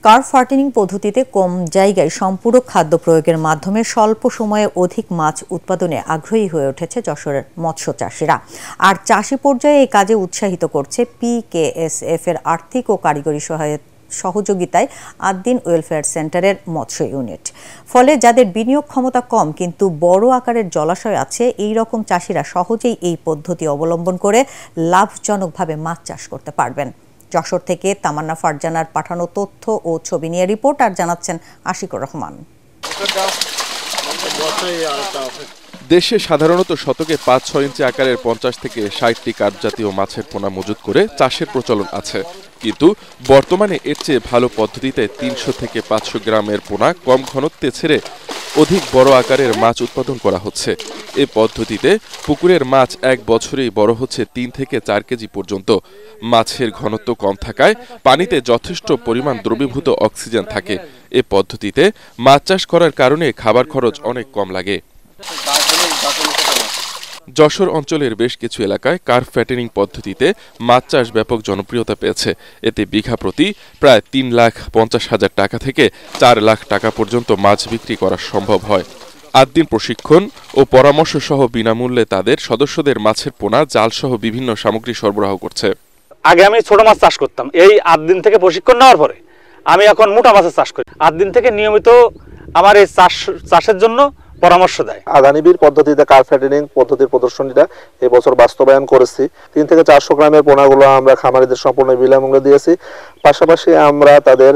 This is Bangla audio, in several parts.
কার্ভ ফার্টিনিং পদ্ধতিতে কম জায়গায় সম্পূরক খাদ্য প্রয়োগের মাধ্যমে স্বল্প সময়ে অধিক মাছ উৎপাদনে আগ্রহী হয়ে উঠেছে যশোরের মৎস্য চাষিরা। আর চাষি পর্যায়ে এই কাজে উৎসাহিত করছে PKSF এর আর্থিক ও কারিগরি সহযোগিতায় আদ্দিন ওয়েলফেয়ার সেন্টারের মৎস্য ইউনিট। ফলে যাদের বিনিয়োগ ক্ষমতা কম কিন্তু বড় আকারের জলাশয় আছে, এই রকম চাষিরা সহজেই এই পদ্ধতি অবলম্বন করে লাভজনকভাবে মাছ চাষ করতে পারবেন। যশোর থেকে তামান্না ফারজানার পাঠানো তথ্য ও ছবি নিয়ে রিপোর্ট আর জানাচ্ছেন আশিকুর রহমান। দেশে সাধারণত শতকে ৫-৬ ইঞ্চি আকারের ৫০ থেকে ৬০টি কার্পজাতীয় মাছের পোনা মজুত করে চাষের প্রচলন আছে, কিন্তু বর্তমানে এর চেয়ে ভালো পদ্ধতিতে ৩০০ থেকে ৫০০ গ্রামের পোনা কম ঘনত্বে ছেড়ে অধিক বড় আকারের মাছ উৎপাদন করা হচ্ছে। এ পদ্ধতিতে পুকুরের মাছ এক বছরেই বড় হচ্ছে ৩ থেকে ৪ কেজি পর্যন্ত। মাছের ঘনত্ব কম থাকায় পানিতে যথেষ্ট পরিমাণ দ্রবীভূত অক্সিজেন থাকে। এ পদ্ধতিতে মাছ চাষ করার কারণে খাবার খরচ অনেক কম লাগে। যশোর অঞ্চলের বেশ কিছু এলাকায় কার্ভ ফ্যাটেনিং পদ্ধতিতে মাছ চাষ ব্যাপক জনপ্রিয়তা পেয়েছে। এতে বিঘা প্রতি প্রায় ৩,৫০,০০০ টাকা থেকে ৪ লাখ টাকা পর্যন্ত মাছ বিক্রি করা সম্ভব হয়। আদ্দিন প্রশিক্ষণ ও পরামর্শ সহ বিনামূল্যে তাদের সদস্যদের মাছের পোনা, জাল সহ বিভিন্ন সামগ্রী সরবরাহ করছে। আগে আমি ছোট মাছ চাষ করতাম, এই আদ্দিন থেকে প্রশিক্ষণ নেওয়ার পরে আমি এখন মোটা মাছের চাষ করি। আদ্দিন থেকে নিয়মিত আমার এই চাষের জন্য পরামর্শ দেয়। আদানিবির পদ্ধতিতে কার্ভ ফ্যাটেনিং পদ্ধতির প্রদর্শনীটা এবছর বাস্তবায়ন করেছি। ৩ থেকে ৪০০ গ্রামের পোনাগুলো আমরা খামারিদের সম্পূর্ণ বিনামূল্যে দিয়েছি। পাশাপাশি আমরা তাদের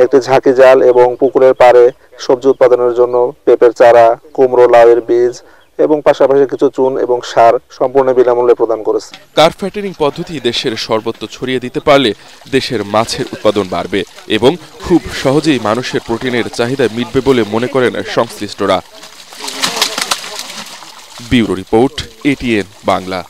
একটি ঝাঁকি জাল এবং পুকুরের পাড়ে সবজি উৎপাদনের জন্য পেঁপের চারা, কুমড়ো, লাউয়ের বীজ এবং পাশাপাশি কিছু চুন এবং সার সম্পূর্ণ বিনামূল্যে প্রদান করেছে। কার্ভ ফ্যাটেনিং পদ্ধতি দেশের সর্বত্র ছড়িয়ে দিতে পারলে দেশের মাছের উৎপাদন বাড়বে এবং খুব সহজেই মানুষের প্রোটিনের চাহিদা মিটবে বলে মনে করেন সংশ্লিষ্টরা। Bureau report, ATN Bangla.